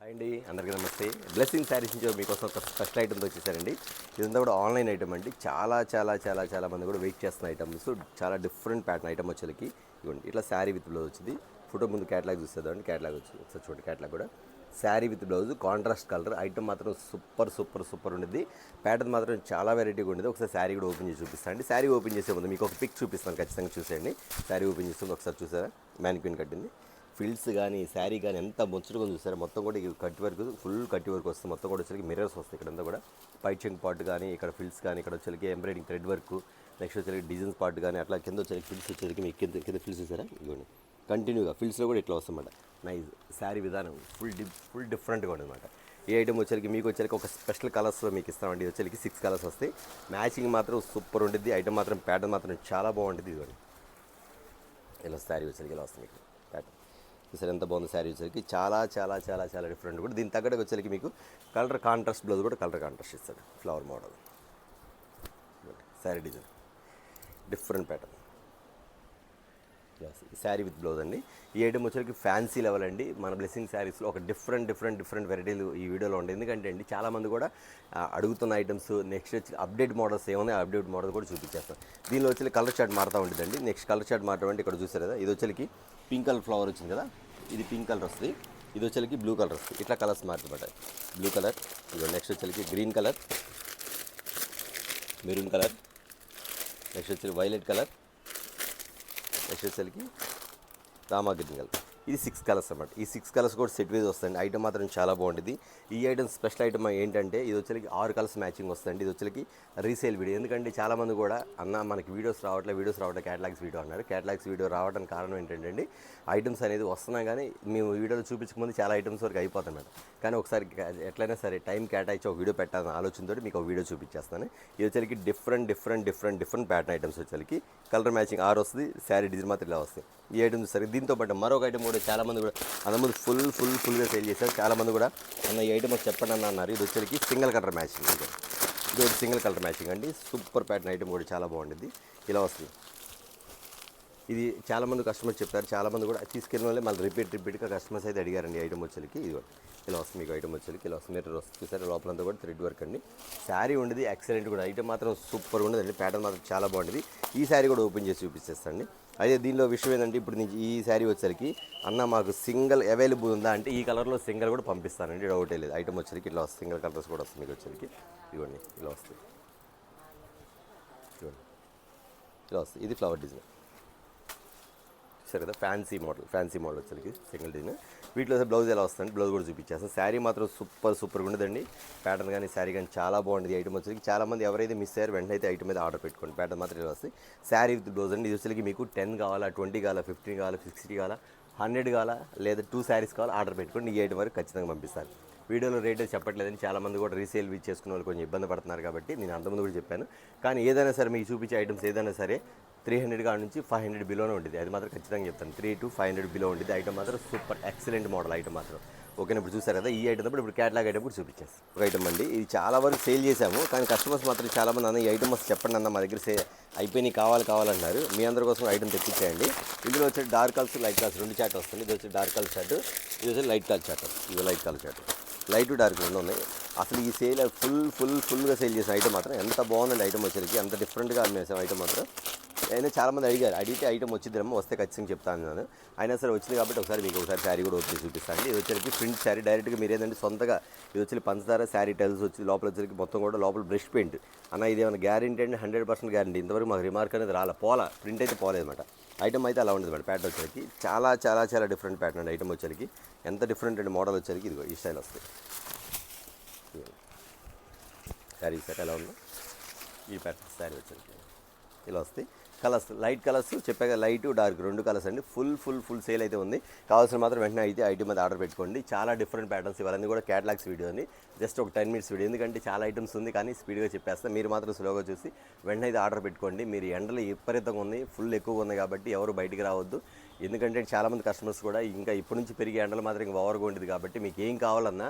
అండి అందరికీ నమస్తే. బ్లెస్సింగ్ శారీస్ నుంచి మీకోసం ఒక స్పెషల్ ఐటమ్తో వచ్చేసారండి. ఇదంతా కూడా ఆన్లైన్ ఐటమ్ అండి. చాలా మంది కూడా వెయిట్ చేస్తున్న ఐటమ్స్. చాలా డిఫరెంట్ ప్యాటర్న్ ఐటమ్ వచ్చేకి ఇవ్వండి. ఇట్లా శారీ విత్ బ్లౌజ్ వచ్చింది. ఫోటో ముందు క్యాటలాగ్ చూసేదండి. క్యాటలాగ్ వచ్చి ఒకసారి చూడండి. క్యాటలాగ్ కూడా sari with blouse contrast colour item మాత్రం సూపర్ ఉండిద్ది. ప్యాటర్న్ మాత్రం చాలా వెరైటీగా ఉండేది. ఒకసారి శారీ కూడా ఓపెన్ చేసి చూపిస్తాను అండి. శారీ ఓపెన్ చేసే ముందు మీకు ఒక పిక్ చూపిస్తాను, ఖచ్చితంగా చూసేయండి. శారీ ఓపెన్ చేస్తుంది ఒకసారి చూసారా, మ్యానిక్విన్ కట్టింది. ఫిల్స్ కానీ శారీ కానీ ఎంత ముచ్చటగా చూసారు. మొత్తం కూడా కట్టి వరకు ఫుల్ కట్టి వరకు వస్తుంది. మొత్తం కూడా వచ్చేసరికి మిర్రర్స్ వస్తాయి. ఇక్కడంతా కూడా పైట్ చెంగ్ పార్ట్ కానీ ఇక్కడ ఫిల్స్ కానీ ఇక్కడ వచ్చేసరికి ఎంబ్రాయిడింగ్ థ్రెడ్ వర్క్, నెక్స్ట్ వచ్చేసరికి డిజైన్స్ పార్ట్ కానీ అట్లా కింద వచ్చేసరికి ఫిల్స్ వచ్చేసరికి మీకు కింద ఫిల్స్ చూసారా ఇవ్వండి. కంటిన్యూగా ఫిల్స్లో కూడా ఇట్లా వస్తుందన్నమాట. నైస్ శారీ విధానం ఫుల్ డిఫరెంట్గా ఉండదన్నమాట. ఈ ఐటమ్ వచ్చేసరికి మీకు వచ్చేసరికి ఒక స్పెషల్ కలర్స్లో మీకు ఇస్తామండి. వచ్చేసరికి 6 కలర్స్ వస్తాయి. మ్యాచింగ్ మాత్రం సూపర్ ఉంటుంది. ఐటమ్ మాత్రం ప్యాటర్న్ మాత్రం చాలా బాగుంటుంది. ఇదిగోండి ఇలా శారీ వచ్చేసరికి ఇలా వస్తుంది మీకు ప్యాటర్న్. సరే ఎంత బాగుంది శారీ వచ్చేసరికి చాలా డిఫరెంట్ కూడా. దీని తగ్గట్టుగా వచ్చేసరికి మీకు కలర్ కాంట్రాస్ట్ బ్లౌజ్ కూడా కలర్ కాంట్రాస్ట్ ఇస్తాడు. Flower model sari design different pattern. Sari with blouse అండి. ఈ ఐటమ్ వచ్చేసరికి ఫ్యాన్సీ లెవెల్ అండి. మన బ్లెస్సింగ్ శారీస్లో ఒక డిఫరెంట్ వెరైటీలు ఈ వీడియోలో ఉంటాయి. ఎందుకంటే అండి చాలామంది కూడా అడుగుతున్న ఐటమ్స్. నెక్స్ట్ వచ్చి అప్డేట్ మోడల్స్ ఏమన్నా అప్డేట్ మోడల్ కూడా చూపించేస్తాం. దీనిలో వచ్చి కలర్ చార్ట్ మారుతూ ఉంటుందండి. నెక్స్ట్ కలర్ చార్ట్ మారటం ఇక్కడ చూసారు కదా, ఇది వచ్చేకి పింక్ కలర్ ఫ్లవర్ వచ్చింది కదా, ఇది పింక్ కలర్ వస్తుంది. ఇది వచ్చేకి బ్లూ కలర్ వస్తుంది. ఇట్లా కలర్స్ మారుతుందన్నమాట. బ్లూ కలర్, ఇది నెక్స్ట్ వచ్చేకి green colour, maroon colour, next వచ్చి వైలెట్ కలర్, నెక్స్ట్ వచ్చేసరికి రామా గ్రీన్ కలర్. ఇది 6 కలర్స్ అన్నమాట. ఈ 6 కలర్స్ కూడా సెట్ వైజ్ వస్తాయండి. ఐటమ్ మాత్రం చాలా బాగుంటుంది. ఈ ఐటమ్ స్పెషల్ ఐటమ్ ఏంటంటే ఇది వచ్చేకి 6 కలర్స్ మ్యాచింగ్ వస్తాయండి. ఇది వచ్చేకి రీసేల్ వీడియో. ఎందుకంటే చాలామంది కూడా అన్న మనకి వీడియోస్ రావట్లేదు క్యాటలాగ్స్ వీడియో అన్నారు. క్యాటలాగ్స్ వీడియో రావడానికి కారణం ఏంటంటే ఐటమ్స్ అనేది వస్తున్నా కానీ మేము వీడియోలో చూపించకముందు చాలా ఐటమ్స్ వరకు అయిపోతాయి మేడం. కానీ ఒకసారి ఎట్లయినా సరే టైం కేటాయించి ఒక వీడియో పెట్టాలని ఆలోచనతో మీకు ఒక వీడియో చూపించేస్తాను. ఇది వచ్చేకి డిఫరెంట్ ప్యాటర్న్ ఐటమ్స్ వచ్చేకి కలర్ మ్యాచింగ్ 6 వస్తుంది. శారీ డిజైన్ మాత్రం ఇలా వస్తుంది. ఈ ఐటమ్ సరే. దీంతో పాటు మరొక ఐటమ్ కూడా చాలామంది కూడా అంతకుముందు ఫుల్గా సేల్ చేశారు. చాలామంది కూడా అన్న ఈ ఐటమ్ చెప్పండి అన్న అన్నారు. ఇది వచ్చేకి సింగిల్ కలర్ మ్యాచింగ్. ఇది ఒకటి సింగిల్ కలర్ మ్యాచింగ్ అండి. సూపర్ ప్యాటర్న్ ఐటమ్ కూడా చాలా బాగుంటుంది. ఇలా వస్తుంది. ఇది చాలామంది కస్టమర్స్ చెప్పారు. చాలామంది కూడా తీసుకెళ్ళిన వాళ్ళే మళ్ళీ రిపీట్గా కస్టమర్స్ అయితే అడిగారండి. ఐటమ్ వచ్చేకి ఇది ఇలా వస్తుంది. మీకు ఐటమ్ వచ్చేకి ఇలా వస్తుంది. మిర్రర్ వస్తుంది చూసారు. లోపలంతా కూడా థ్రెడ్ వర్క్ అండి. శారీ ఉండేది ఎక్సలెంట్ కూడా. ఐటమ్ మాత్రం సూపర్ ఉండదండి. ప్యాటర్న్ మాత్రం చాలా బాగుంటుంది. ఈ శారీ కూడా ఓపెన్ చేసి చూపిస్తాండి. అయితే దీనిలో విషయం ఏంటంటే ఇప్పుడు నుంచి ఈ శారీ వచ్చేసరికి అన్న మాకు సింగిల్ అవైలబుల్ ఉందా అంటే ఈ కలర్లో సింగిల్ కూడా పంపిస్తానండి, డౌటే లేదు. ఐటమ్ వచ్చేసరికి ఇట్లా వస్తుంది. సింగిల్ కలర్స్ కూడా వస్తుంది మీకు వచ్చేసరికి. ఇవ్వండి ఇలా వస్తుంది. ఇవ్వండి ఇలా వస్తుంది. ఇది ఫ్లవర్ డిజైన్ సరే కదా. ఫ్యాన్సీ మోడల్ వచ్చేసరికి సింగిల్ డిజైన్. వీటిలో బ్లౌజ్ ఎలా వస్తుంది, బ్లౌజ్ కూడా చూపించేస్తాను. శారీ మాత్రం సూపర్గా ఉండదండి. ప్యాటర్న్ కానీ శారీ కానీ చాలా బాగుంటుంది. ఐటమ్ వచ్చేసరికి చాలామంది ఎవరైతే మిస్ అయ్యారు వెంటనే అయితే ఐటమ్ మీద ఆర్డర్ పెట్టుకోండి. ప్యాటర్న్ మాత్రం ఇలా వస్తుంది. శారీ విత్ బ్లౌజ్ అండి. ఇది వచ్చేసరికి మీకు 10 కావాలా, 20 కావాలా, 15 కావాలా, 60 కావాలా, 100 కావాలా, లేదా 2 శారీస్ కావాలా ఆర్డర్ పెట్టుకోండి. ఈ ఐటమ్ వరకు ఖచ్చితంగా పంపిస్తాను. వీడియోలో రేట్ చెప్పట్లేదని చాలామంది కూడా రీసేల్ చేసుకునే వాళ్ళు కొంచెం ఇబ్బంది పడుతున్నారు కాబట్టి నేను అంతకుముందు కూడా చెప్పాను. కానీ ఏదైనా సరే మీకు చూపించే ఐటమ్స్ ఏదైనా సరే 300 కాడ నుంచి 500 బిలోనే ఉంటుంది. అది మాత్రం ఖచ్చితంగా చెప్తాను. 300 to 500 బిలో ఉంటుంది. ఐటమ్ మాత్రం సూపర్ ఎక్సలెంట్ మోడల్ ఐటమ్ మాత్రం. ఓకేనా. ఇప్పుడు చూసారు కదా ఈ ఐటమ్ ఇప్పుడు క్యాటలాగ్ ఐటమ్ కూడా చూపించేస్తాను. ఒక ఐటమ్ అండి. ఇది చాలా వరకు సేల్ చేసాము. కానీ కస్టమర్స్ మాత్రం చాలామంది అన్న ఈ ఐటమ్ చెప్పండి అన్న మా దగ్గర అయిపోయినాయి కావాలన్నారు. మీ అందరి కోసం ఐటమ్ తెప్పించేయండి. ఇందులో వచ్చే dark colours, light colours 2 chart వస్తుంది. ఇది వచ్చి డార్క్ కలర్ చార్ట్, ఇది వచ్చి లైట్ కలర్ చార్ట్. ఇది light colour chart, light dark 2 ఉన్నాయి. అసలు ఈ సేల్ ఫుల్గా సేల్ చేసిన ఐటమ్ మాత్రం ఎంత బాగుందండి. ఐటమ్ వచ్చేసరికి ఎంత డిఫరెంట్గా అమ్మేసాం ఐటమ్ మాత్రం. అయినా చాలామంది అడిగితే ఐటమ్ వచ్చిద్దాము, వస్తే ఖచ్చితంగా చెప్తాను నేను. అయినా సరే వచ్చింది కాబట్టి ఒకసారి మీకు ఒకసారి శారీ కూడా వచ్చి చూపిస్తాను. ఇది వచ్చేసరికి ప్రింట్ శారీ. డైరెక్ట్గా మీరు ఏంటంటే సొంతగా ఇది వచ్చి పంచదార శారీ టైల్స్ వచ్చి లోపల వచ్చేసరికి మొత్తం కూడా లోపల బ్రష్ పెయింట్ అన్న. ఇది ఏమైనా గ్యారెంటీ అంటే 100% గ్యారెంటీ. ఇంతవరకు మాకు రిమార్క్ అనేది ప్రింట్ అయితే పోలేదు అనమాట. ఐటమ్ అయితే అలా ఉండదు మేడం. ప్యాటర్న్ వచ్చేసరికి చాలా డిఫరెంట్ ప్యాటర్న్ అండి. ఐటమ్ వచ్చేసరికి ఎంత డిఫరెంట్ అండి. మోడల్ వచ్చేసరికి ఇదిగో ఈ స్టైల్ వస్తుంది. శారీ సెట్ ఎలా ఉందో ఈ ప్యాటర్న్ శారీ వచ్చేసరికి ఇలా వస్తాయి. కలర్స్ లైట్ కలర్స్ చెప్పాక లైట్ డార్క్ 2 కలర్స్ అండి. ఫుల్ సేల్ అయితే ఉంది. కావాల్సిన మాత్రం వెంటనే అయితే ఐటమ్ మీద ఆర్డర్ పెట్టుకోండి. చాలా డిఫరెంట్ ప్యాటర్న్స్ ఇవన్నీ కూడా క్యాటలాగ్స్ వీడియో అండి. జస్ట్ ఒక 10 minutes వీడియో. ఎందుకంటే చాలా ఐటమ్స్ ఉంది కానీ స్పీడ్గా చెప్పేస్తాను. మీరు మాత్రం స్లోగా చూసి వెంటనే అయితే ఆర్డర్ పెట్టుకోండి. మీరు ఎండలు విపరీతంగా ఉంది, ఫుల్ ఎక్కువగా ఉంది కాబట్టి ఎవరు బయటికి రావద్దు. ఎందుకంటే చాలామంది కస్టమర్స్ కూడా ఇంకా ఇప్పటి నుంచి పెరిగే ఎండలు మాత్రం ఇంకా ఓవర్గా ఉండేది కాబట్టి మీకు ఏం కావాలన్నా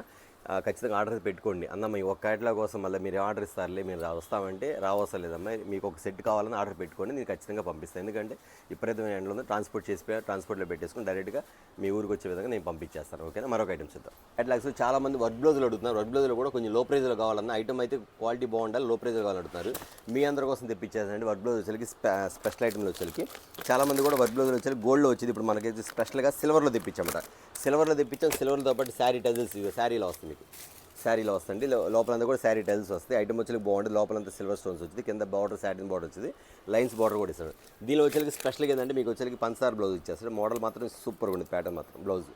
ఖచ్చితంగా ఆర్డర్ పెట్టుకోండి. అన్న మీ ఒక్క క్యాటలాగ్ కోసం మళ్ళీ మీరు ఆర్డర్ ఇస్తారులే మీరు వస్తామంటే రావసరం లేదమ్మా, మీకు ఒక సెట్ కావాలని ఆర్డర్ పెట్టుకోండి, నేను ఖచ్చితంగా పంపిస్తాను. ఎందుకంటే విపరీతమైన ఎండలో ఉంది, ట్రాన్స్పోర్ట్ చేసిపోయి ట్రాన్స్పోర్ట్లో పెట్టేసుకుని డైరెక్ట్గా మీ ఊరికి వచ్చే విధంగా నేను పంపించేస్తాను. ఓకేనా? మరొక ఐటమ్స్ చూద్దాం. క్యాటలాగ్స్ చాలామంది వర్క్ బ్లౌజులు అడుగుతున్నారు. వర్క్ బ్లౌజులు కూడా కొంచెం లో ప్రైజ్లో కావాలన్న ఐటమ్ అయితే క్వాలిటీ బాగుండాలి, లో ప్రైజ్లో కావాలని అడుగుతున్నారు. మీ అందరి కోసం తెప్పించేసండి వర్క్ బ్లౌజ్ వచ్చేసరికి స్పెషల్ ఐటమ్లు వచ్చేసరికి చాలామంది కూడా వర్క్ బ్లౌజులు వచ్చేసరికి గోల్డ్లో వచ్చింది. ఇప్పుడు మనకైతే స్పెషల్గా సిల్వర్లో తెప్పించామట. సిల్వర్లో తెప్పించాం. సిల్వర్తో పాటు శారీ టజల్స్ శారీలో వస్తుంది, మీకు శారీలో వస్తుంది. లోపలంతా కూడా శారీ టైల్స్ వస్తాయి. ఐటమ్ వచ్చి బాగుంటుంది. లోపలంతా సిల్వర్ స్టోన్స్ వచ్చింది, కింద బార్డర్ సాటిన్ బార్డర్ వచ్చింది, లైన్స్ బార్డర్ కూడా ఇస్తాడు. దీనిలో వచ్చేసరికి స్పెషల్గా ఏంటంటే మీకు వచ్చేసరికి పంచదార బ్లౌజ్ ఇచ్చేస్తాడు. మోడల్ మాత్రం సూపర్గా ఉంది, ప్యాటర్న్ మాత్రం బ్లౌజ్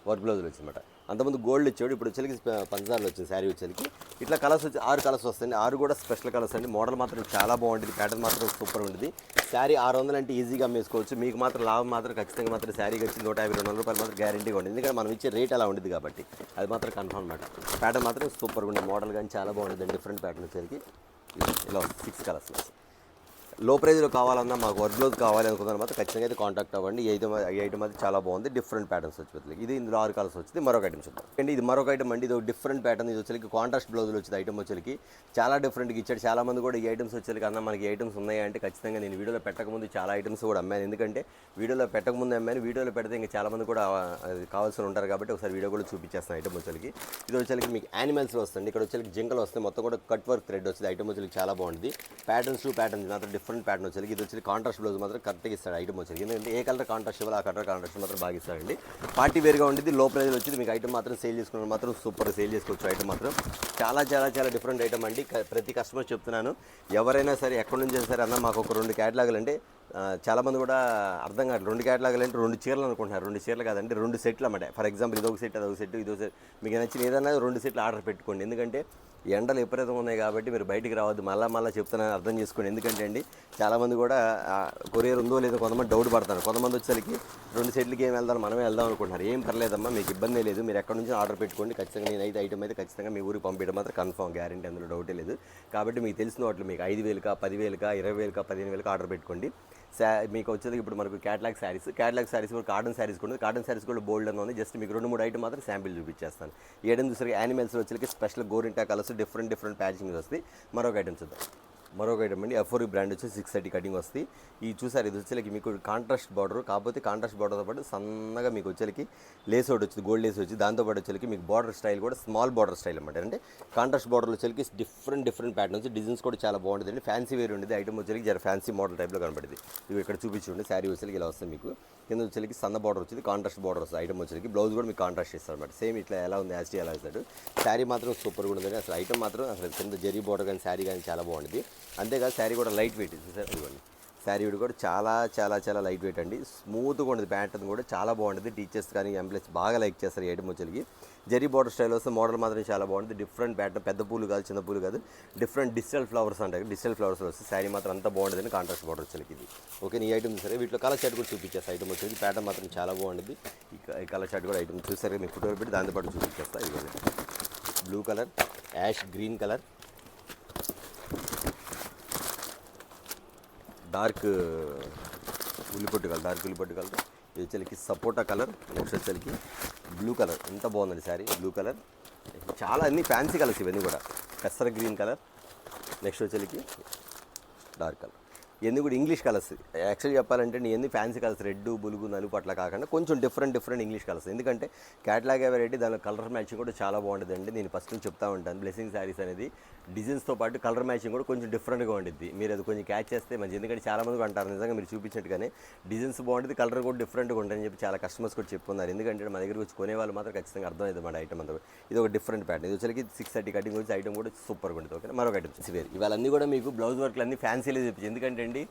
వర్క్ బ్లౌజులు వచ్చిందన్నమాట. అంతకుముందు గోల్డ్ ఇచ్చాడు, ఇప్పుడు వచ్చేసరికి పంచదారలు వచ్చింది శారీ వచ్చేసరికి. ఇట్లా కలర్స్ వచ్చి 6 కలర్స్ వస్తాయండి. 6 కూడా స్పెషల్ కలర్స్ అండి. మోడల్ మాత్రం చాలా బాగుంటుంది, ప్యాటర్న్ మాత్రం సూపర్ ఉంటుంది. శారీ 600 అంటే ఈజీగా అమ్మేసుకోవచ్చు. మీకు మాత్రం లాభం మాత్రం ఖచ్చితంగా మాత్రం శారీకి వచ్చి 150-200 రూపాయలు మాత్రం గ్యారంటీగా ఉంటుంది. ఎందుకంటే మనం ఇచ్చే రేట్ అలా ఉంటుంది కాబట్టి అది మాత్రం కన్ఫర్మ్ అనమాట. ప్యాటర్న్ మాత్రం సూపర్గా ఉంటుంది, మోడల్ కానీ చాలా బాగుంటుంది. డిఫరెంట్ ప్యాటర్న్ వచ్చేసరికి ఇలా 6 కలర్స్. లో ప్రైజ్లో కావాలన్నా మాకు వర్క్ బ్లౌజ్ కావాలి అనుకున్నాను మాత్రం ఖచ్చితంగా అయితే కాంటాక్ట్ అవ్వండి. ఈ ఐటమ్ అది చాలా బాగుంది, డిఫరెంట్ ప్యాటర్న్స్ వచ్చి ఇది ఇందులో 6 కలర్స్ వచ్చింది. మరొక ఐటమ్ చూద్దాం అండి. ఇది మరొక ఐటమ్ అండి. ఇది ఒక డిఫరెంట్ ప్యాటర్న్. ఇది వచ్చేసరికి కాంట్రాస్ట్ బ్లౌజులు వచ్చింది. ఐటమ్ వచ్చేసరికి చాలా డిఫరెంట్గా ఇచ్చాడు. చాలా మంది కూడా ఈ ఐటమ్స్ వచ్చేసరికి అన్న మనకి ఐటమ్స్ ఉన్నాయి అంటే ఖచ్చితంగా నేను వీడియోలో పెట్టకముందు చాలా ఐటమ్స్ కూడా అమ్మాను. ఎందుకంటే వీడియోలో పెట్టకముందు అమ్మాను, వీడియోలో పెడితే ఇంకా చాలామంది కూడా కావాల్సి ఉంటారు కాబట్టి ఒకసారి వీడియో కూడా చూపించేస్తాను. ఐటమ్ వచ్చేసరికి ఇది వచ్చేసరికి మీకు యానిమల్స్లో వస్తుంది. ఇక్కడ వచ్చేసరికి జింకలు వస్తాయి, మొత్తం కూడా కట్ వర్క్ థ్రెడ్ వచ్చింది. ఐటమ్ వచ్చేసరికి చాలా బాగుంది. ప్యాటర్న్స్ మాత్రం డిఫరెంట్ ప్యాటర్న్ వచ్చేసరికి ఇది వచ్చి కాంట్రాస్ట్ బ్లౌజ్ మాత్రం కరెక్ట్గా ఇస్తాడు. ఐటమ్ వచ్చేది ఎందుకంటే ఏ కలర్ కాంట్రాస్ట్ ఇవ్వాలి ఆ కలర్ కాంట్రాస్ట్ మాత్రం బాగా ఇస్తాడండి. పార్టీ వేర్గా ఉండేది, లో ప్రైజ్లో వచ్చింది. మీకు ఐటమ్ మాత్రం సేల్ చేసుకున్న మాత్రం సూపర్ సేల్ చేసుకోవచ్చు. ఐటమ్ మాత్రం చాలా చాలా చాలా డిఫరెంట్ ఐటమ్ అండి. ప్రతి కస్టమర్ చెప్తున్నాను, ఎవరైనా సరే ఎక్కడి నుంచి అయినా సరే అన్న మాకు ఒక 2 క్యాటలాగులు అంటే చాలామంది కూడా అర్థం కాదు. 2 క్యాటలాగులు అంటే 2 చీరలు అనుకుంటున్నారు. 2 చీరలు కాదండి, 2 సెట్లు అన్నమాట. ఫర్ ఎగ్జాంపుల్ ఇదొక సెట్ అదొక సెట్ ఇదొక సెట్, మీకు నచ్చిన ఏదైనా 2 సెట్లు ఆర్డర్ పెట్టుకోండి. ఎందుకంటే ఎండలు విపరీతంగా ఉన్నాయి కాబట్టి మీరు బయటికి రావద్దు. మళ్ళీ చెప్తున్నాను, అర్థం చేసుకోండి. ఎందుకంటే అండి చాలామంది కూడా కొరియర్ ఉందో లేదో కొంతమంది డౌట్ పడతారు. కొంతమంది వచ్చేసరికి 2 సెట్లకి ఏం వెళ్దాం మనమే వెళ్దాం అనుకుంటున్నారు. ఏం పర్లేదమ్మా, మీకు ఇబ్బంది లేదు. మీరు ఎక్కడి నుంచి ఆర్డర్ పెట్టుకోండి. ఖచ్చితంగా నేను ఐటమ్ అయితే ఖచ్చితంగా మీ ఊరికి పంపించడం మాత్రం కన్ఫర్మ్ గ్యారెంటీ, అందులో డౌటే లేదు. కాబట్టి మీకు తెలిసిన వాటిలో మీకు 5,000కా 10,000కా 20,000కా 15,000కా ఆర్డర్ పెట్టుకోండి. మీకు వచ్చేది ఇప్పుడు మనకు క్యాటలాగ్ శారీస్ కూడా కాటన్ శారీస్ కూడా కాటన్ శారీస్ కూడా బోల్డ్ అని ఉంది. జస్ట్ మీకు 2-3 ఐటమ్ మాత్రం శాంపిల్ చూపించేస్తాను. ఈ ఐటమ్ చూసరికి యానిమల్స్లో వచ్చేసరికి స్పెషల్ గోరింటా కలర్స్ డిఫరెంట్ ప్యాచింగ్ వస్తాయి. మరొక ఐటమ్ చూద్దాం. మరొక ఐటమ్ అండి. F4 బ్రాండ్ వచ్చి 630 కటింగ్ వస్తుంది. ఈ చూసారు, ఇది వచ్చేసరికి మీకు కాంట్రాస్ట్ బార్డర్, కాకపోతే కాంట్రాస్ట్ బార్డర్తో పాటు సన్నగా మీకు వచ్చేసరికి లేస్ ఒకటి వచ్చింది, గోల్డ్ లేస్ వచ్చి దాంతోపాటు వచ్చేసరికి మీకు బార్డర్ స్టైల్ కూడా స్మాల్ బార్డర్ స్టైల్ అనమాట. అంటే కాంట్రాస్ట్ బార్డర్లో వచ్చేసరికి డిఫరెంట్ ప్యాటర్న్ వచ్చి డిజైన్స్ కూడా చాలా బాగుంటుంది అండి. ఫ్యాన్సీ వేర్ ఉండేది ఐటమ్ వచ్చేసరికి జర ఫ్యాన్సీ మోడల్ టైప్లో కనబడింది. ఇవి ఇక్కడ చూపించండి. శారీ వచ్చేసరికి ఇలా వస్తుంది. మీకు కింద వచ్చేసరికి సన్న బార్డర్ వచ్చింది, కాంట్రాస్ట్ బార్డర్ వస్తుంది. ఐటమ్ వచ్చేసరికి బ్లౌజ్ కూడా మీకు కాంట్రాస్ట్ ఇస్తారు అనమాట. సేమ్ ఇట్లా ఎలా ఉంది యాస్టీ ఎలా ఇస్తాడు. శారీ మాత్రం సూపర్గా ఉంటుంది. అసలు ఐటమ్ మాత్రం అసలు కింద జరీ బార్డర్ కానీ శారీ కానీ చాలా బాగుంటుంది. అంతేకాదు శారీ కూడా లైట్ వెయిట్ సార్. ఇదిగోండి శారీ కూడా చాలా లైట్ వెయిట్ అండి. స్మూత్గా ఉంటుంది. ప్యాటర్న్ కూడా చాలా బాగుంటుంది. టీచర్స్ కానీ ఎంప్లాయీస్ బాగా లైక్ చేస్తారు. ఐటమ్ వచ్చేసరికి జరీ బార్డర్ స్టైల్ వస్తే మోడల్ మాత్రం చాలా బాగుంటుంది. డిఫరెంట్ ప్యాటర్న్, పెద్ద పూలు కాదు చిన్న పూలు కాదు, డిఫరెంట్ డిజిటల్ ఫ్లవర్స్ అంటారు. డిజిటల్ ఫ్లవర్స్ వస్తే శారీ మాత్రం అంతా బాగుంటుంది. కాంట్రాస్ట్ బార్డర్ వచ్చేసరికి ఇది ఓకే. ఈ ఐటమ్ సరే వీటిలో కలర్ షర్ట్ కూడా చూపించేస్తాను. ఐటమ్ వచ్చేసి ప్యాటర్న్ మాత్రం చాలా బాగుంటుంది. ఈ కలర్ షర్ట్ కూడా ఐటమ్ చూసారు, మీకు ఫోటో పెట్టి దాంతోపాటు చూపించేస్తాను. ఇవన్నీ blue colour, ash green colour, dark ఉల్లిపొట్టు కలర్, ఇది వచ్చేసరికి సపోటా కలర్, నెక్స్ట్ వచ్చేసరికి బ్లూ కలర్. ఎంత బాగుందండి శారీ. బ్లూ కలర్ చాలా అన్ని ఫ్యాన్సీ కలర్స్ ఇవన్నీ కూడా. పెసర గ్రీన్ కలర్, నెక్స్ట్ వచ్చేసరికి డార్క్ కలర్. ఇవన్నీ కూడా ఇంగ్లీష్ కలర్స్. యాక్చువల్లీ చెప్పాలంటే నేను ఫ్యాన్సీ కలర్స్ రెడ్ బులుగు నలుపు అట్లా కాకుండా కొంచెం డిఫరెంట్ ఇంగ్లీష్ కలర్స్. ఎందుకంటే క్యాటలాగ్ వెరైటీ దాని కలర్ మ్యాచింగ్ కూడా చాలా బాగుంటుందండి. నేను ఫస్ట్ నుంచి చెప్తా ఉంటాను, బ్లెస్సింగ్ శారీస్ అనేది డిజైన్స్తో పాటు కలర్ మ్యాచింగ్ కూడా కొంచెం డిఫరెంట్గా ఉంటుంది. మీరు అది కొంచెం క్యాచ్ చేస్తే మంచి. ఎందుకంటే చాలామంది అంటారు నిజంగా మీరు చూపించినట్టుగానే డిజైన్స్ బాగుంటుంది, కలర్ కూడా డిఫరెంట్గా ఉంటాయని చెప్పి చాలా కస్టమర్స్ కూడా చెప్పుకున్నారు. ఎందుకంటే మన దగ్గర వచ్చి కొనే వాళ్ళు మాత్రం ఖచ్చితంగా అర్థమైంది మన ఐటమ్ అంతా. ఇది ఒక డిఫరెంట్ ప్యాటర్న్. ఇది వచ్చేసరికి 630 కటింగ్ వచ్చి ఐటమ్ కూడా సూపర్గా ఉంటుంది. ఓకే. మరొక ఐటమ్ వేరు. ఇవాళన్నీ కూడా మీకు బ్లౌజ్ వర్క్లు అన్నీ ఫ్యాన్సీలే చెప్పించి. ఎందుకంటే అండి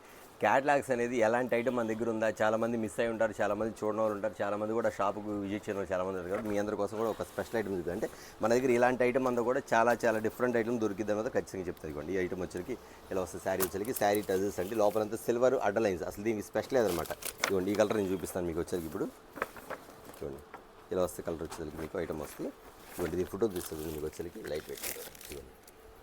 క్యాటలాగ్స్ అనేది ఎలాంటి ఐటమ్ మన దగ్గర ఉందా చాలామంది మిస్ అయి ఉంటారు, చాలామంది చూడని వాళ్ళు ఉంటారు, చాలామంది కూడా షాపుకు విజిట్ చేయడం చాలామంది ఉంటారు. కాబట్టి మీ అందరి కోసం కూడా ఒక స్పెషల్ ఐటమ్ చూద్దాం. అంటే మన దగ్గర ఇలాంటి ఐటమ్ అంతా కూడా చాలా డిఫరెంట్ ఐటమ్ దొరికిద్దాం అనేది ఖచ్చితంగా చెప్తారు. ఇవ్వండి ఈ ఐటమ్ వచ్చరికి ఇలా వస్తుంది. శారీ వచ్చరికి శారీ టజల్స్ అంటే లోపలంతా సిల్వర్ అడ్డలైన్స్. అసలు దీనికి స్పెషల్ లేదనమాట. ఇవ్వండి ఈ కలర్ నేను చూపిస్తాను మీకు వచ్చరికి. ఇప్పుడు చూడండి ఇలా వస్తే కలర్ వచ్చేసరికి మీకు ఐటమ్ వస్తుంది. ఇవ్వండి దీని ఫోటో తీస్తుంది మీకు వచ్చరికి లైట్ వెయిట్. ఇవ్వండి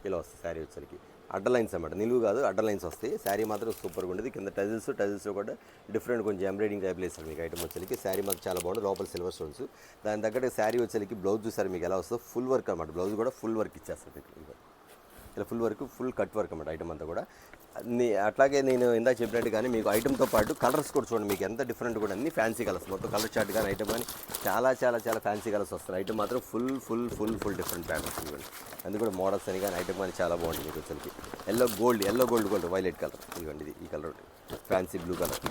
ఇలా వస్తుంది శారీ వచ్చరికి. అడ్డ లైన్స్ అన్నమాట, నిలువు కాదు అడ్డ లైన్స్ వస్తాయి. శారీ మాత్రం సూపర్గా ఉండేది. కింద టజిల్స్లో కూడా డిఫరెంట్ కొంచెం ఎంబ్రాయిడింగ్ టైప్లో వేస్తారు మీకు ఐటమ్ వచ్చేసరికి. శారీ మాత్రం చాలా బాగుంది, లోపల సిల్వర్ స్టోన్స్. దాని తగ్గట్టు శారీ వచ్చేసరికి బ్లౌజ్ చూసారు మీకు ఎలా వస్తుందో, ఫుల్ వర్క్ అన్నమాట. బ్లౌజ్ కూడా ఫుల్ వర్క్ ఇచ్చేస్తారు మీకు, ఇలా full work, full cut work అన్నమాట ఐటమ్ అంతా కూడా. అట్లాగే నేను ఇందాక చెప్పినట్టు కానీ మీకు ఐటమ్తో పాటు కలర్స్ కూడా చూడండి మీకు ఎంత డిఫరెంట్ కూడా, అన్ని ఫ్యాన్సీ కలర్స్, మొత్తం కలర్ చార్ట్ కానీ ఐటమ్ కానీ చాలా చాలా చాలా ఫ్యాన్సీ కలర్స్ వస్తాయి. ఐటమ్ మాత్రం ఫుల్ డిఫరెంట్ ప్యాటర్న్స్ ఇవ్వండి. అందుకు కూడా మోడల్స్ అని కానీ ఐటమ్ కానీ చాలా బాగుంటుంది మీకు వచ్చరికి. ఎల్లో గోల్డ్ వైలెట్ కలర్ ఇవ్వండి, ఇది ఈ కలర్ ఫ్యాన్సీ బ్లూ కలర్,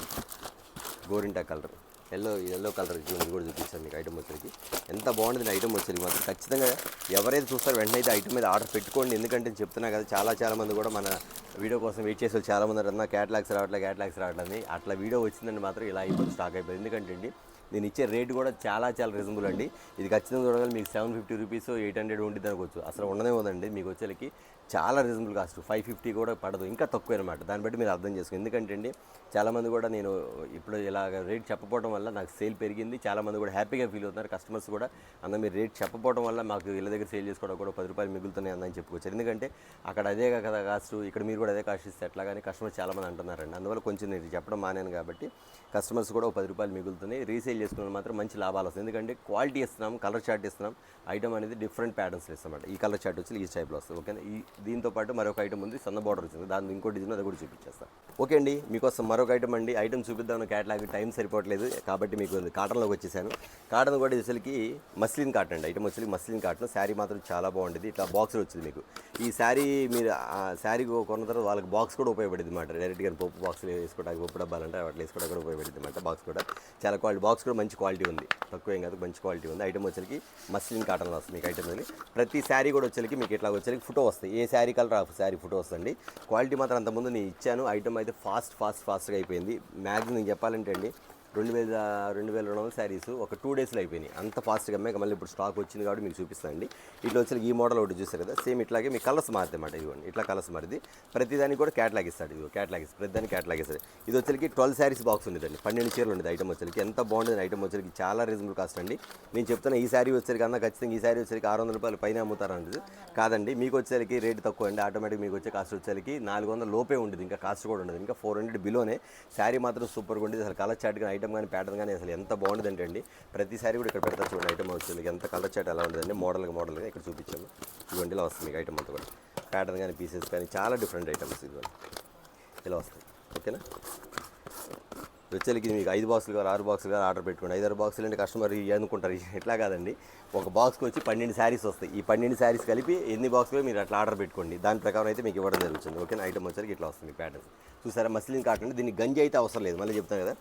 గోరింటా కలర్, ఎల్లో కలర్ ఇది కూడా చూపిస్తాను మీకు ఐటమ్ వచ్చరికి. ఎంత బాగుంటుంది ఐటమ్ వచ్చరికి మాత్రం. ఖచ్చితంగా ఎవరైతే చూస్తారో వెంటనే అయితే ఐటమ్ మీద ఆర్డర్ పెట్టుకోండి. ఎందుకంటే చెప్తున్నా కదా, చాలా మంది కూడా మన వీడియో కోసం వెయిట్ చేసే చాలా మంది అన్న క్యాటలాగ్స్ రావట్లేదు. అట్లా వీడియో వచ్చిందండి మాత్రం ఇలా అయిపోతుంది, స్టాక్ అయిపోయింది. ఎందుకంటే అండి నేను ఇచ్చే రేట్ కూడా చాలా రీజనబుల్ అండి. ఇది ఖచ్చితంగా చూడగానే మీకు 750 రూపీస్ 800 ఉంటుంది అనుకోవచ్చు, అసలు ఉండనే ఉందండి. మీకు వచ్చేకి చాలా రీజనబుల్ కాస్ట్, 550 కూడా పడదు, ఇంకా తక్కువ అనమాట. దాన్ని బట్టి మీరు అర్థం చేసుకోండి. ఎందుకంటే అండి చాలామంది కూడా నేను ఇప్పుడు ఇలాగ రేట్ చెప్పకపోవడం వల్ల నాకు సేల్ పెరిగింది, చాలామంది కూడా హ్యాపీగా ఫీల్ అవుతున్నారు. కస్టమర్స్ కూడా అన్న మీరు రేట్ చెప్పకపోవడం వల్ల మాకు ఇళ్ళ దగ్గర సేల్ చేసుకోవడం కూడా 10 రూపాయలు మిగులుతున్నాయి అని చెప్పుకోవచ్చు. ఎందుకంటే అక్కడ అదే కదా కాస్ట్, ఇక్కడ మీరు కూడా అదే కాస్ట్ ఇస్తే ఎట్లా కానీ కస్టమర్స్ చాలామంది అంటున్నారండి. అందువల్ల కొంచెం నేను చెప్పడం మానేను కాబట్టి కస్టమర్స్ కూడా 10 రూపాయలు మిగులుతున్నాయి. రీసేల్ చేసుకున్న మాత్రం మంచి లాభాలు వస్తాయి. ఎందుకంటే క్వాలిటీ ఇస్తున్నాం, కలర్ చార్ట్ ఇస్తున్నాం, ఐటమ్ అనేది డిఫరెంట్ ప్యాటర్న్స్ ఇస్తామంట. ఈ కలర్ చార్ట్ వచ్చి ఈ టైప్లో వస్తుంది. ఓకేనా. దీంతో పాటు మరొక ఐటమ్ ఉంది, సన్న బార్డర్ వచ్చింది, దాని ఇంకో డిజైన్ అది కూడా చూపించేస్తాను. ఓకే అండి, మీకోసం మరొక ఐటమ్ అండి. ఐటమ్ చూపిద్దామని క్యాటలాగ్ టైం సరిపోవట్లేదు కాబట్టి మీకు కాటన్లోకి వచ్చేసాను. కాటన్ కూడా అసలుకి మస్లిన్ కాటన్ అండి. ఐటమ్ వచ్చి మస్లిన్ కాటన్. శారీ మాత్రం చాలా బాగుంటుంది. ఇట్లా బాక్స్లో వచ్చింది మీకు. ఈ శారీ మీరు శారీ కొన్న తర్వాత వాళ్ళకి బాక్స్ కూడా ఉపయోగపడింది అనమాట. డైరెక్ట్గా పప్పు బాక్స్లో వేసుకోవడానికి, పప్పు డబ్బాలంటే అట్లా వేసుకోవడానికి కూడా ఉపయోగపడింది అనమాట. బాక్స్ కూడా చాలా క్వాలిటీ, బాక్స్ కూడా మంచి క్వాలిటీ ఉంది, తక్కువ ఏం కాదు, మంచి క్వాలిటీ ఉంది. ఐటమ్ వచ్చేకి మస్లిన్ కాటన్లో వస్తుంది మీకు ఐటమ్ అని. ప్రతి శారీ కూడా వచ్చేకి మీకు ఇట్లా వచ్చేకి ఫోటో వస్తాయి, ఏ శారీ కలర్ ఆ శారీ ఫోటో వస్తుంది. క్వాలిటీ మాత్రం అంతకుముందు నేను ఇచ్చాను. ఐటమ్ అయితే ఫాస్ట్గా అయిపోయింది. మ్యాక్సిమం నేను చెప్పాలంటే అండి 2200 శారీస్ ఒక 2 డేస్లో అయిపోయినాయి. అంత ఫాస్ట్గా అమ్మాయి. మళ్ళీ ఇప్పుడు స్టాక్ వచ్చింది కాబట్టి మీకు చూపిస్తానండి. ఇట్లా వచ్చి ఈ మోడల్ ఒకటి చూస్తారు కదా, సేమ్ ఇట్లాగే మీ కలర్స్ మారుతాయి అన్నమాట. ఇవ్వండి ఇట్లా కలర్స్ మారింది. ప్రతిదానికి కూడా క్యాటలాగ్ ఇస్తాడు. ఇది క్యాటలాగ్ ఇస్తాడు, ప్రతిదానికి క్యాటలాగ్ ఇస్తాడు. ఇది వచ్చరికి 12 శారీస్ బాక్స్ ఉండేదండి, 12 చీరలు ఉండేది ఐటమ్ వచ్చరికి. ఎంత బాగుంటుంది ఐటమ్ వచ్చరికి, చాలా రీజనబుల్ కాస్ట్ అండి. నేను చెప్తున్నా ఈ శారీ వచ్చరికి అన్న ఖచ్చితంగా ఈ శారీ వచ్చరికి 600 రూపాయలు పైన అమ్ముతారండి. కాదండి, మీకు వచ్చేసరికి రేటు తక్కువ అండి. ఆటోమేటిక్ మీకు వచ్చే కాస్ట్ వచ్చేసరికి 400 లోపే ఉండేది, ఇంకా కాస్ట్ కూడా ఉండదు, ఇంకా 400 బిలోనే. శారీ మాత్రం సూపర్గా ఉండేది. అసలు కలర్ చార్ట్ కానీ ఐటమ్ కానీ ప్యాటర్న్ కానీ అసలు ఎంత బాగుంటుందంటే అండి. ప్రతి శారీ కూడా ఇక్కడ పెడతారు చూడండి. ఐటమ్ వచ్చేది ఎంత కలర్ చార్ట్ ఎలా ఉంటుందండి, మోడల్గా ఇక్కడ చూపించాము. ఇవ్వండి ఇలా వస్తుంది మీకు ఐటమ్ అంతా కూడా. ప్యాటర్న్ కానీ పీసెస్ కానీ చాలా డిఫరెంట్ ఐటమ్స్ ఇవ్వండి ఇలా వస్తాయి. ఓకేనా. వచ్చేకి మీకు 5 బాక్సులు కాదు 6 బాక్సులు కాదు ఆర్డర్ పెట్టుకోండి. 5-6 బాక్సులు అంటే కస్టమర్ అనుకుంటారు. ఎట్లా కాదండి, ఒక బాక్స్కి వచ్చి 12 శారీస్ వస్తాయి. ఈ 12 శారీస్ కలిపి ఎన్ని బాక్సులు మీరు అట్లా ఆర్డర్ పెట్టుకోండి, దాని ప్రకారం అయితే మీకు ఇవ్వడం జరుగుతుంది. ఓకేనా. ఐటమ్ వచ్చరికి ఇట్లా వస్తుంది ప్యాటర్న్ చూసారా. Muslin cotton. దీనికి గంజి అయితే అవసరం లేదు, మళ్ళీ చెప్తాను కదా,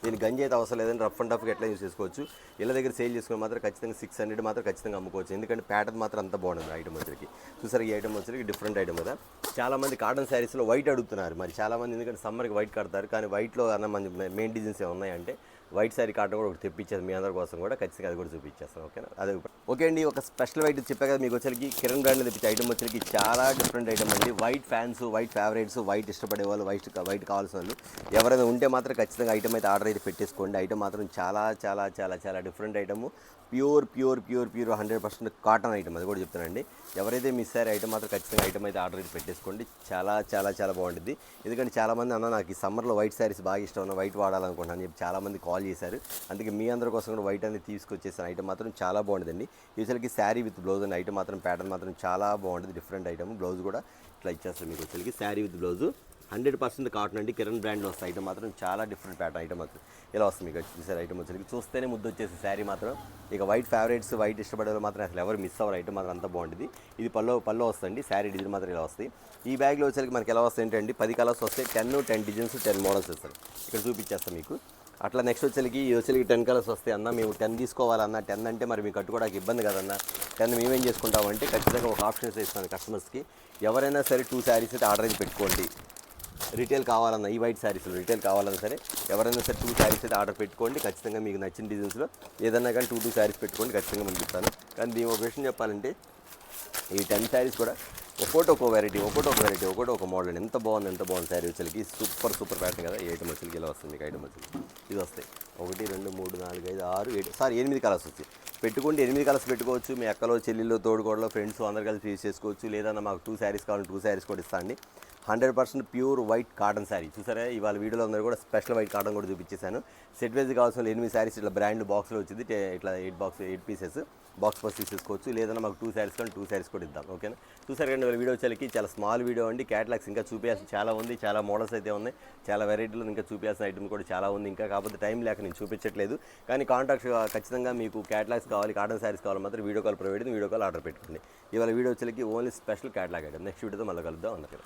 దీనికి గంజి అయితే అవసరం లేదని రఫ్ అండ్ టఫ్గా ఎట్లా యూస్ చేసుకోవచ్చు. ఇళ్ళ దగ్గర సేల్ చేసుకుని మాత్రం ఖచ్చితంగా 600 మాత్రం ఖచ్చితంగా అమ్ముకోవచ్చు. ఎందుకంటే ప్యాటర్న్ మాత్రం అంత బాగుంటుంది ఐటమ్ వచ్చరికి. చూసారా ఈ ఐటమ్ వచ్చరికి డిఫరెంట్ ఐటమ్ కదా. చాలామంది కాటన్ శారీస్లో వైట్ అడుగుతున్నారు. మరి చాలామంది ఎందుకంటే సమ్మర్కి వైట్ కడతారు, కానీ వైట్లో అన్న మంచి మెయిన్ డిజైన్స్ ఉన్నాయంటే వైట్ శారీ కాటన్ కూడా ఒకటి తెప్పించేది మీ అందరి కోసం కూడా, ఖచ్చితంగా అది కూడా చూపించేస్తాను. ఓకేనా. అదే ఓకే అండి. ఒక స్పెషల్ వైట్ చెప్పా కదా మీకు వచ్చరికి, కిరణ్ బ్రాండ్లో తెప్పించే ఐటమ్ వచ్చరికి చాలా డిఫరెంట్ ఐటమ్ అండి. White fans, white favourites, white ఇష్టపడే వాళ్ళు, వైట్ కావాల్సిన వాళ్ళు ఎవరైనా ఉంటే మాత్రం ఖచ్చితంగా ఐటమ్ అయితే ఆర్డర్ అయితే పెట్టేసుకోండి. ఐటమ్ మాత్రం చాలా different item. Pure 100% cotton item, అది కూడా చెప్తానండి. ఎవరైతే మిస్ అయ్యారో ఐటమ్ మాత్రం ఖచ్చితంగా ఐటమ్ అయితే ఆర్డర్ అయితే పెట్టేసుకోండి. చాలా బాగుంటుంది. ఎందుకంటే చాలామంది అన్న నాకు ఈ సమ్మర్లో వైట్ శారీస్ బాగా ఇష్టం ఉన్న, వైట్ వాడాలనుకుంటున్నాను అని చెప్పి చాలామంది కాల్ చేశారు. అందుకే మీ అందరి కోసం కూడా వైట్ అనేది తీసుకొచ్చేసాను. ఐటమ్ మాత్రం చాలా బాగుంటుందండి. యూజువల్కి శారీ విత్ బ్లౌజ్ అండి. ఐటమ్ మాత్రం ప్యాటర్న్ మాత్రం చాలా బాగుంటుంది, డిఫరెంట్ ఐటమ్. బ్లౌజ్ కూడా ఇట్లా ఇచ్చేస్తారు మీకు వచ్చేసరికి. శారీ విత్ బ్లౌజ్ 100% కాటన్ అండి. కిరణ్ బ్రాండ్లో వస్తాయి. ఐటమ్ మాత్రం చాలా డిఫరెంట్ ప్యాటర్న్ ఐటమ్ మాత్రం ఇలా వస్తుంది మీకు చూసారు. ఐటమ్ వచ్చేసరికి చూస్తేనే ముద్దు వచ్చేసి శారీ మాత్రం. ఇక వైట్ ఫేవరెట్స్, వైట్ ఇష్టపడే మాత్రం అసలు ఎవరు మిస్ అవ్వరు. ఐటమ్ మాత్రం అంతా బాగుంటుంది. ఇది పల్లో వస్తుంది. శారీ డిజైన్ మాత్రం ఇలా వస్తాయి. ఈ బ్యాగ్లో వచ్చేసరికి మనకి ఎలా వస్తాయి అంటే 10 కలర్స్ వస్తాయి. 10 డిజైన్స్ 10 మోడల్స్ వస్తాయి. ఇక్కడ చూపించేస్తాం మీకు. అట్లా నెక్స్ట్ వచ్చేసరికి 10 కలర్స్ వస్తాయి. అన్న మేము 10 తీసుకోవాలన్నా, 10 అంటే మరి మీకు కట్టుకోవడానికి ఇబ్బంది కదన్నా, 10 మేమేం చేసుకుంటామంటే ఖచ్చితంగా ఒక ఆప్షన్స్ ఇస్తాను కస్టమర్స్కి. ఎవరైనా సరే 2 శారీస్ అయితే ఆర్డర్ అయితే పెట్టుకోండి. రిటైల్ కావాలన్నా, ఈ వైట్ శారీస్లో రిటైల్ కావాలన్నా సరే ఎవరైనా సరే 2 శారీస్ అయితే ఆర్డర్ పెట్టుకోండి. ఖచ్చితంగా మీకు నచ్చిన డిజైన్స్లో ఏదన్నా కానీ 2 శారీస్ పెట్టుకోండి, ఖచ్చితంగా మనం చెప్తాను. కానీ దీని ఒక విషయం చెప్పాలంటే ఈ 10 శారీస్ కూడా ఒక్కొక్క వెరైటీ, ఒక్కొక్క మోడల్ అండి. ఎంత బాగుంది శారీ వచ్చేసరికి. సూపర్ ప్యాటర్న్ కదా. ఈ ఐటమ్ వచ్చేసరికి ఇలా వస్తుంది మీకు. ఐటమ్ వచ్చేసి ఇది వస్తాయి. 1 2 3 4 5 6 7 సార్ 8 కలర్స్ వచ్చాయి. పెట్టుకుంటే 8 కలర్స్ పెట్టుకోవచ్చు. మీ అక్కలో చెల్లిలో తోడుకోడలో ఫ్రెండ్స్ అందరు కలిసి యూజ్ చేసుకోవచ్చు. లేదన్నా మాకు 2 శారీస్ కావాలి 2 శారీస్ కూడా ఇస్తా అండి. 100% ప్యూర్ వైట్ కాటన్ శారీ చూసారా. ఇవాళ వీడియోలో అందరూ కూడా స్పెషల్ వైట్ కాటన్ కూడా చూపించేశాను. సెట్ వైజ్ కావాల్సిన 8 శారీస్ ఇట్లా బ్రాండ్ బాక్స్లో వచ్చింది. ఇట్లా 8 పీసెస్ బాక్స్ పర్స్ తీసేసుకోవచ్చు. లేదన్నా మాకు 2 శారీస్ కానీ 2 శారీస్ కూడా ఇద్దాం. ఓకేనా. చూసారు కానీ వీడియో వచ్చేసరికి చాలా స్మాల్ వీడియో అండి. క్యాటలాగ్స్ ఇంకా చూపించాల్సి చాలా ఉంది. చాలా మోడల్స్ అయితే ఉన్నాయి. చాలా వెరైటీలు ఇంకా చూపించాల్సిన ఐటమ్ కూడా చాలా ఉంది. ఇంకా కాకపోతే టైం లేక నేను చూపించట్లేదు. కానీ కాంటాక్ట్ ఖచ్చితంగా మీకు క్యాటలాగ్స్ కావాలి, కాటన్ శారీస్ కావాలి మాత్రం video call provide, video call order పెట్టుకోండి. ఇవాళ వీడియో వచ్చేసరికి only special catalogue item. Next వీడియోతో మళ్ళీ కలుద్దాం. అందరికీ